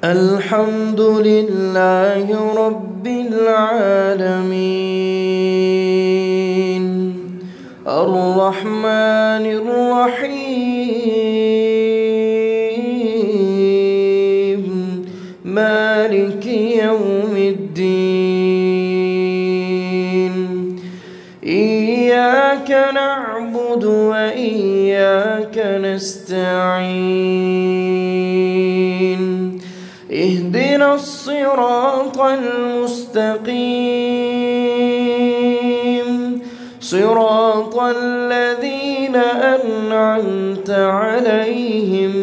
الحمد لله رب العالمين الرحمن الرحيم مالك يوم الدين إياك نعبد وإياك نستعين اهدنا الصراط المستقيم صراط الذين أنعمت عليهم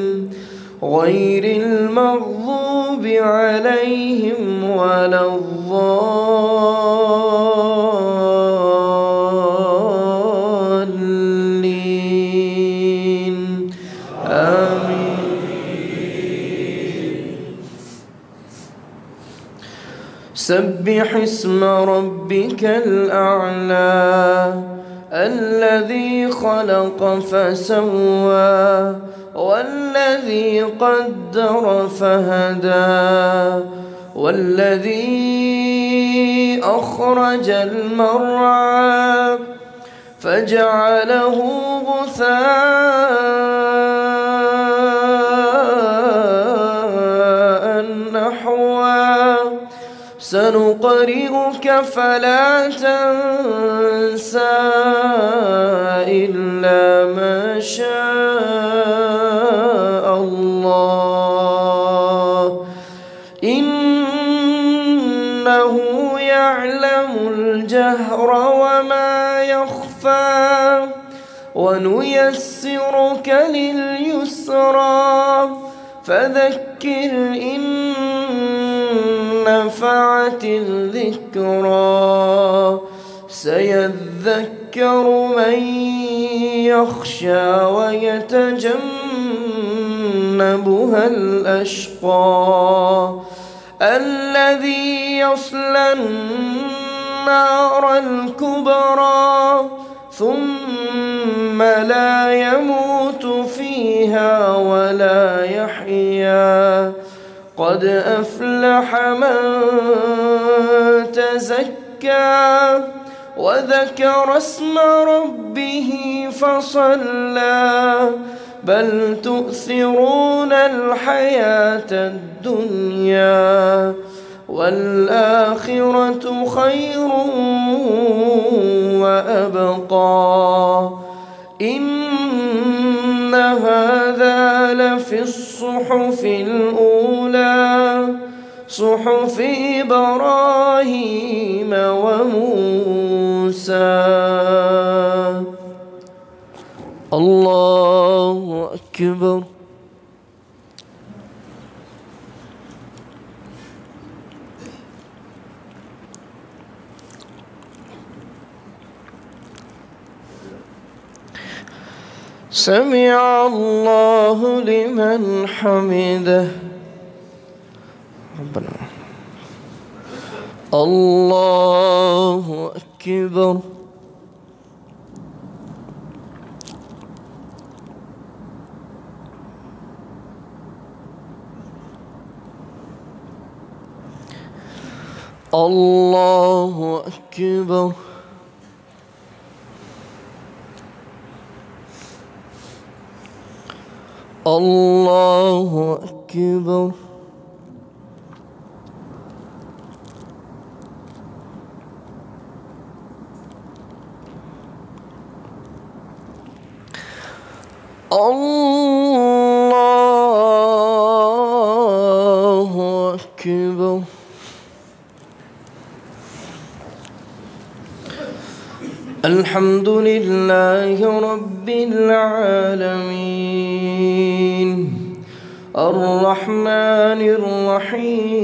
غير المغضوب عليهم ولا الضالين آمين. سبح اسم ربك الأعلى الذي خلق فسوى والذي قدر فهدى والذي أخرج المرعى فجعله غثاء نحوا سنقرئك فلا تنسى إلا ما شاء الله إنه يعلم الجهر وما يخفى ونيسرك لليسرى فذكر إن نفعت الذكرى سيذكر من يخشى ويتجنبها الأشقى الذي يصلى النار الكبرى ثم لا يموت فيها ولا يحيا قد أفلح من تزكى وذكر اسم ربه فصلى بل تؤثرون الحياة الدنيا والآخرة خير وأبقى إن هذا لفي الصحف الأولى صحف إبراهيم وموسى. الله أكبر. سمع الله لمن حمده ربنا الله أكبر. الله أكبر. الله أكبر. الله أكبر. الحمد لله رب العالمين الرحمن الرحيم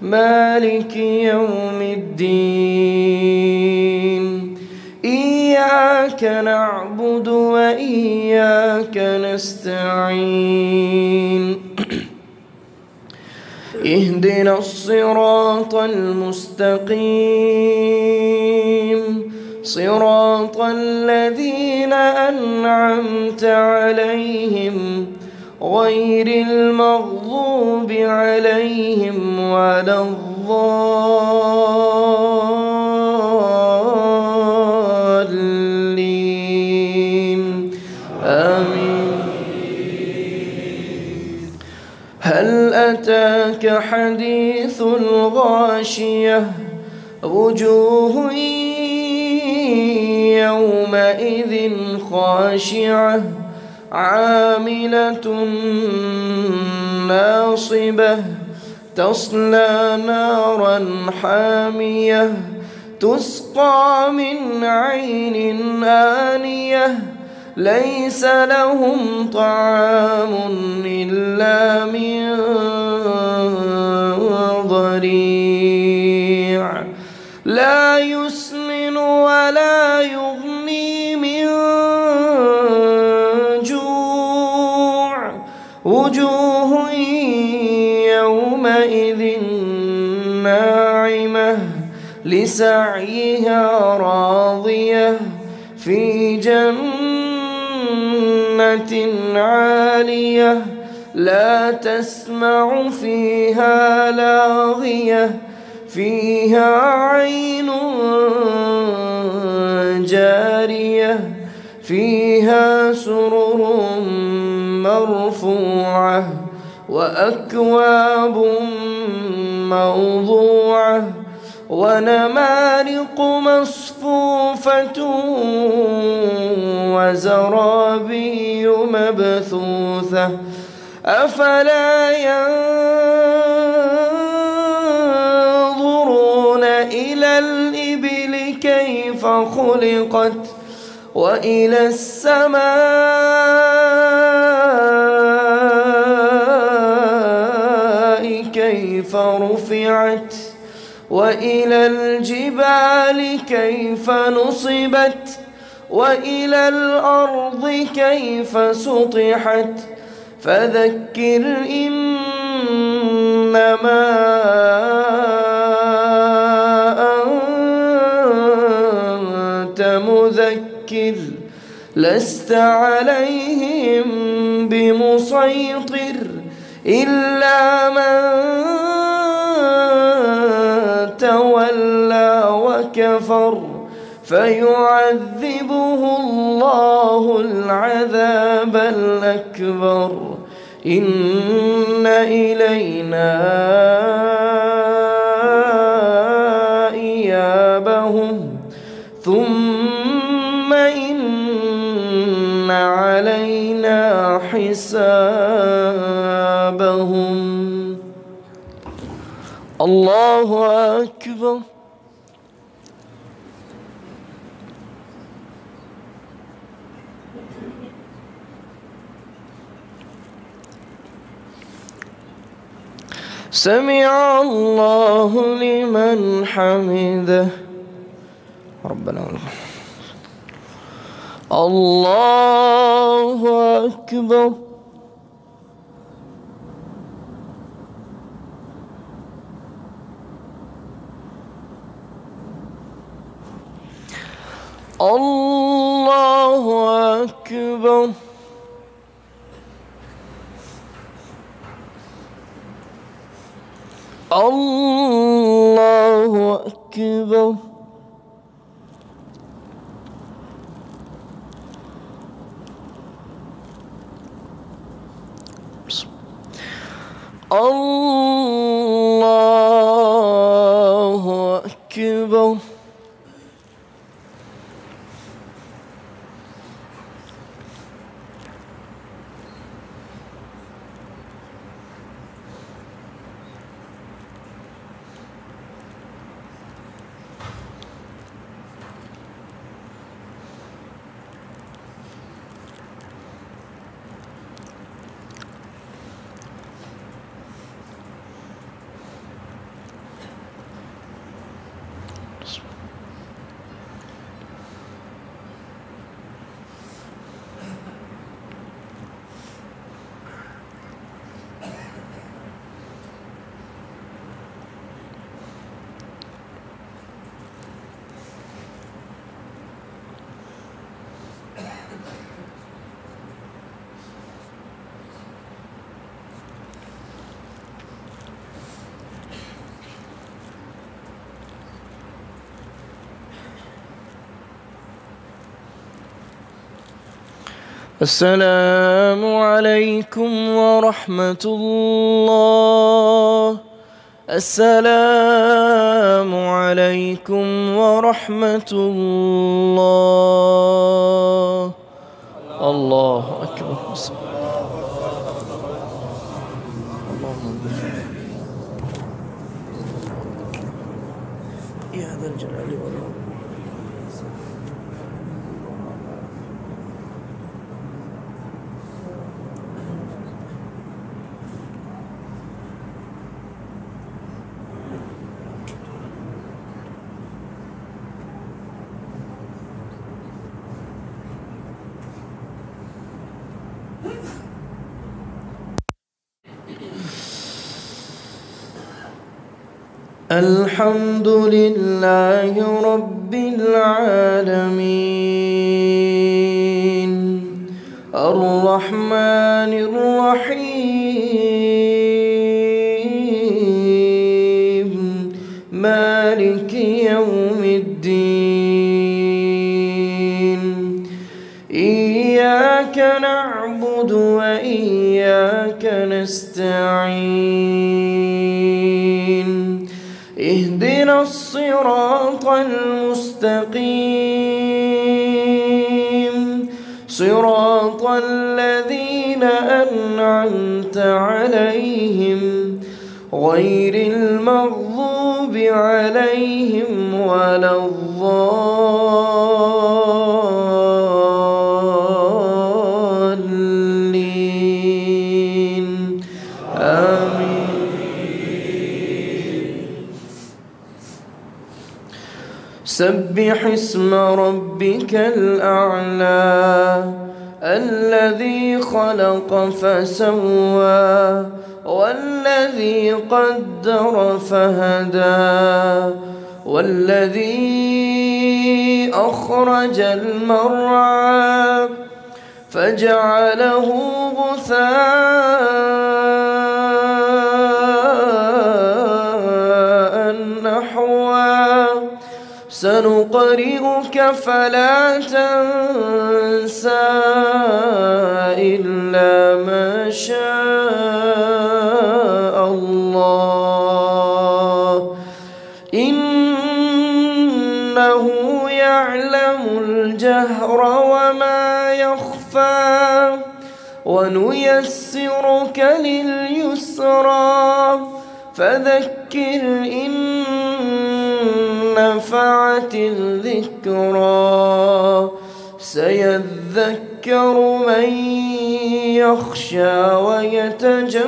مالك يوم الدين إياك نعبد وإياك نستعين اهدنا الصراط المستقيم صراط الذين أنعمت عليهم غير المغضوب عليهم ولا الضالين آمين. هل أتاك حديث الغاشية وجوه يومئذ خاشعة عاملة ناصبة تصلى نارا حامية تسقى من عين آنية ليس لهم طعام إلا من ضريع لا يسمن ولا يغني من جوع وجوه يومئذ ناعمة لسعيها راضية في جنة عالية لا تسمع فيها لاغية فيها عين جارية فيها سرر مرفوعة وأكواب موضوعة ونمارق مصفوفة وزرابي مبثوثة أفلا ينظرون إلى الإبل كيف خلقت وإلى السماء كيف رفعت وإلى الجبال كيف نصبت وإلى الأرض كيف سطحت فذكر إنما أنت مذكر لست عليهم بمسيطر إلا من تولى وكفر فيعذبه الله العذاب الأكبر إن إلينا إيابهم ثم إن علينا حسابهم. الله أكبر. سمع الله لمن حمده ربنا الله أكبر. الله أكبر. الله أكبر. الله أكبر. السلام عليكم ورحمة الله. السلام عليكم ورحمة الله. الله أكبر. يا ذا الجلال والإكرام. الحمد لله رب العالمين الرحمن الرحيم مالك يوم الدين إياك نعبد وإياك نستعين اهدنا الصراط المستقيم صراط الذين أنعمت عليهم غير المغضوب عليهم ولا الضالين آمين. سبح اسم ربك الأعلى الذي خلق فسوى والذي قدر فهدى والذي أخرج المرعى فجعله غثاء نحوا سنقرئك فلا تنسى إلا ما شاء الله إنه يعلم الجهر وما يخفى ونيسرك لليسرى فذكر إن نفعت الذكرى سيذكر من يخشى ويتجنبها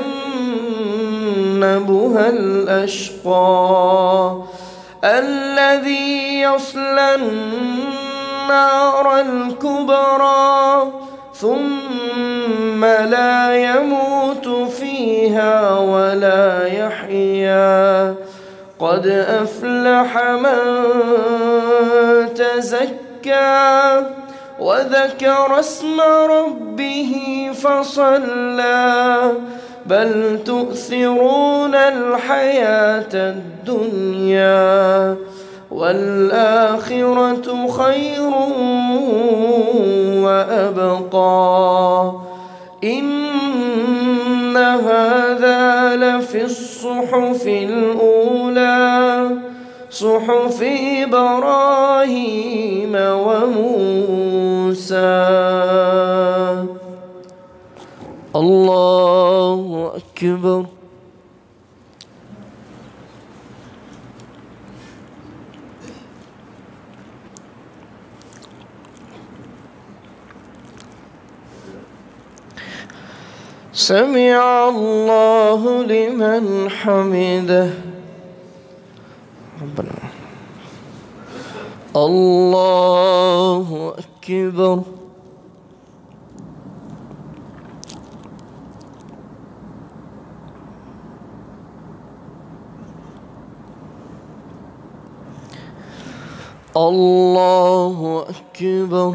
الأشقى الذي يصلى النار الكبرى ثم لا يموت فيها ولا يحيا قد أفلح من تزكى وذكر اسم ربه فصلى بل تؤثرون الحياة الدنيا والآخرة خير وأبقى إن هذا لفي الصحف الأولى صحف إبراهيم وموسى. الله أكبر. سمع الله لمن حمده ربنا. الله أكبر. الله أكبر.